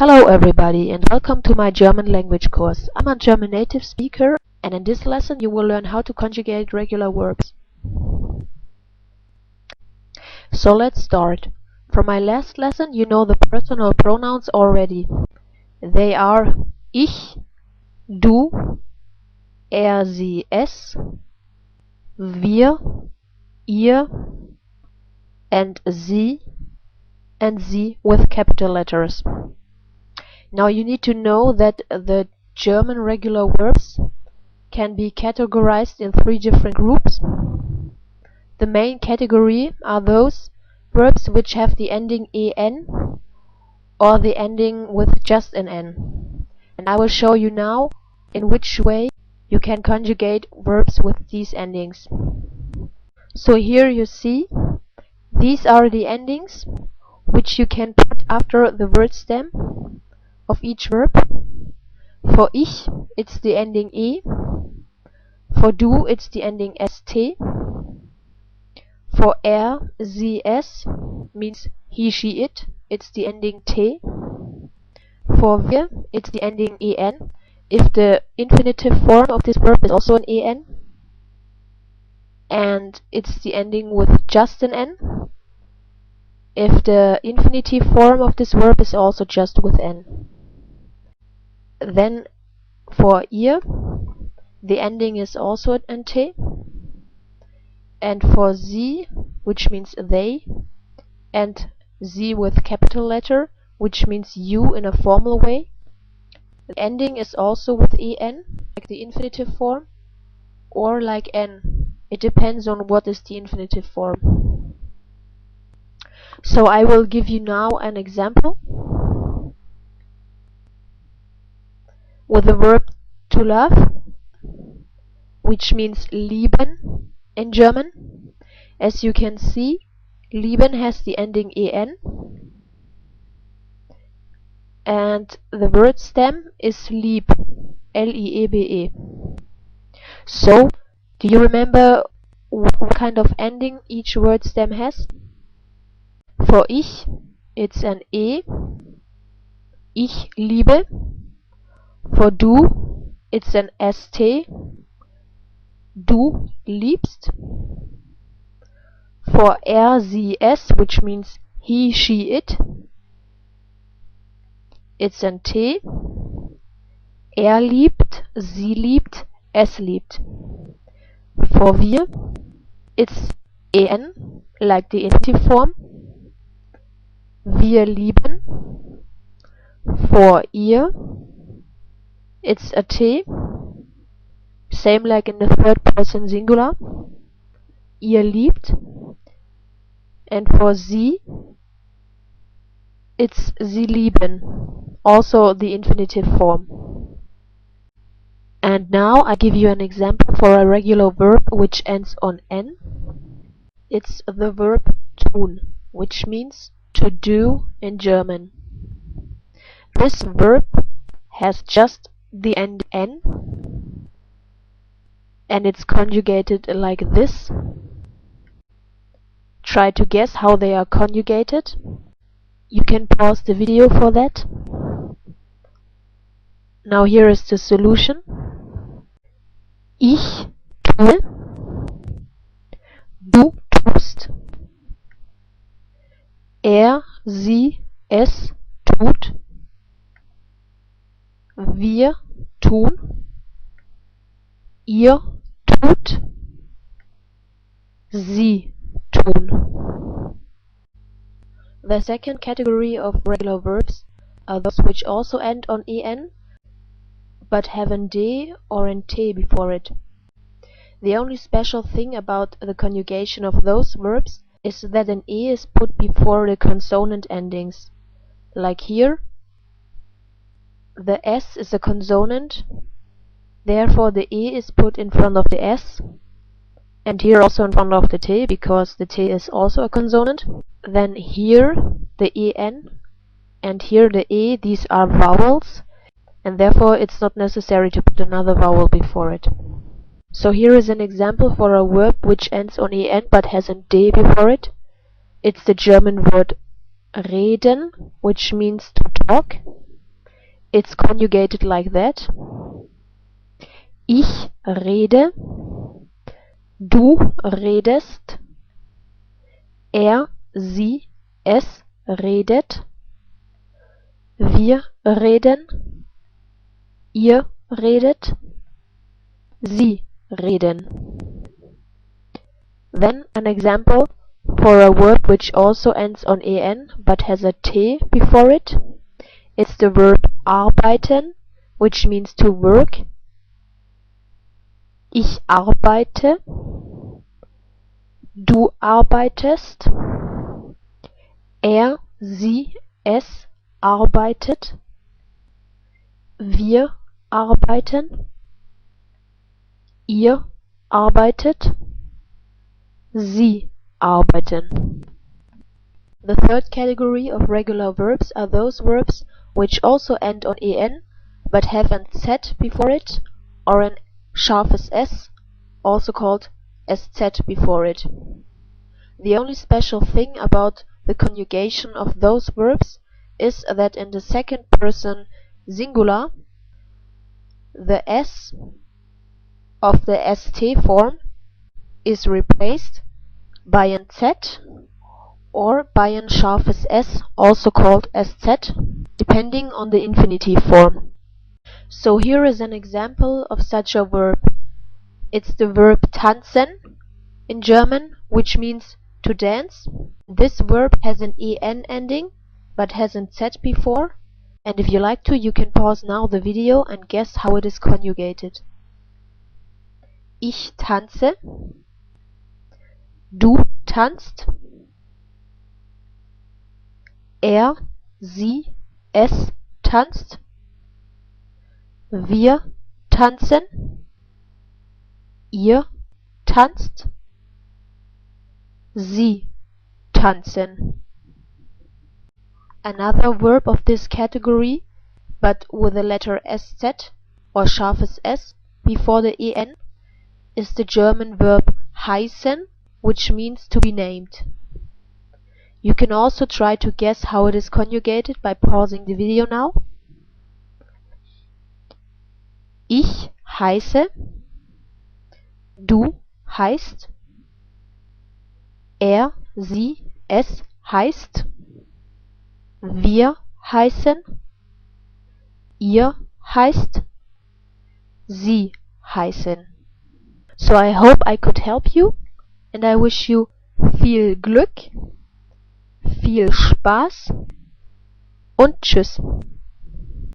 Hello everybody and welcome to my German language course. I'm a German native speaker and in this lesson you will learn how to conjugate regular verbs. So let's start. From my last lesson you know the personal pronouns already. They are ich, du, er, sie, es, wir, ihr, and sie with capital letters. Now you need to know that the German regular verbs can be categorized in three different groups. The main category are those verbs which have the ending en or the ending with just an n. And I will show you now in which way you can conjugate verbs with these endings. So here you see these are the endings which you can put after the word stem of each verb. For ich, it's the ending e. For du, it's the ending st. For er, sie, es means he, she, it. It's the ending t. For wir, it's the ending en. If the infinitive form of this verb is also an en, and it's the ending with just an n. If the infinitive form of this verb is also just with n. Then for ihr, the ending is also an t, and for sie, which means they, and sie with capital letter, which means you in a formal way, the ending is also with en, like the infinitive form, or like n. It depends on what is the infinitive form. So I will give you now an example with the verb to love, which means lieben in German. As you can see, lieben has the ending en, and the word stem is lieb, L-I-E-B-E. So, do you remember what kind of ending each word stem has? For ich, it's an e, ich liebe. For du, it's an st, du liebst. For er, sie, es, which means he, she, it, it's an t, er liebt, sie liebt, es liebt. For wir, it's en, like the infinitive form, wir lieben. For ihr, it's a t, same like in the third person singular, ihr liebt. And for sie, it's sie lieben, also the infinitive form. And now I give you an example for a regular verb which ends on n. It's the verb tun, which means to do in German. This verb has just the end n, and it's conjugated like this. Try to guess how they are conjugated. You can pause the video for that. Now here is the solution. Ich tue, du tust, er, sie, es tut, wir tun, ihr tut, sie tun. The second category of regular verbs are those which also end on en, but have an d or an t before it. The only special thing about the conjugation of those verbs is that an e is put before the consonant endings. Like here, the s is a consonant, therefore the e is put in front of the s, and here also in front of the t, because the t is also a consonant. Then here the en, and here the e, these are vowels, and therefore it's not necessary to put another vowel before it. So here is an example for a verb which ends on en but has a d before it. It's the German word reden, which means to talk. it's conjugated like that. Ich rede, du redest, er, sie, es redet, wir reden, ihr redet, sie reden. Then an example for a verb which also ends on en but has a t before it. It's the verb arbeiten, which means to work. Ich arbeite, du arbeitest, er, sie, es arbeitet, wir arbeiten, ihr arbeitet, sie arbeiten. The third category of regular verbs are those verbs which also end on en but have an z before it or an scharfes s, also called sz before it. The only special thing about the conjugation of those verbs is that in the second person singular, the s of the st form is replaced by an z or by an scharfes s, also called sz, depending on the infinitive form. So here is an example of such a verb. It's the verb tanzen in German, which means to dance. This verb has an en ending but has an z before, and if you like to, you can pause now the video and guess how it is conjugated. Ich tanze, du tanzt, er, sie, es tanzt, wir tanzen, ihr tanzt, sie tanzen. Another verb of this category, but with the letter sz or scharfes s before the en, is the German verb heißen, which means to be named. You can also try to guess how it is conjugated by pausing the video now. Ich heiße, du heißt, er, sie, es heißt, wir heißen, ihr heißt, sie heißen. So I hope I could help you, and I wish you viel Glück, viel Spaß und tschüss.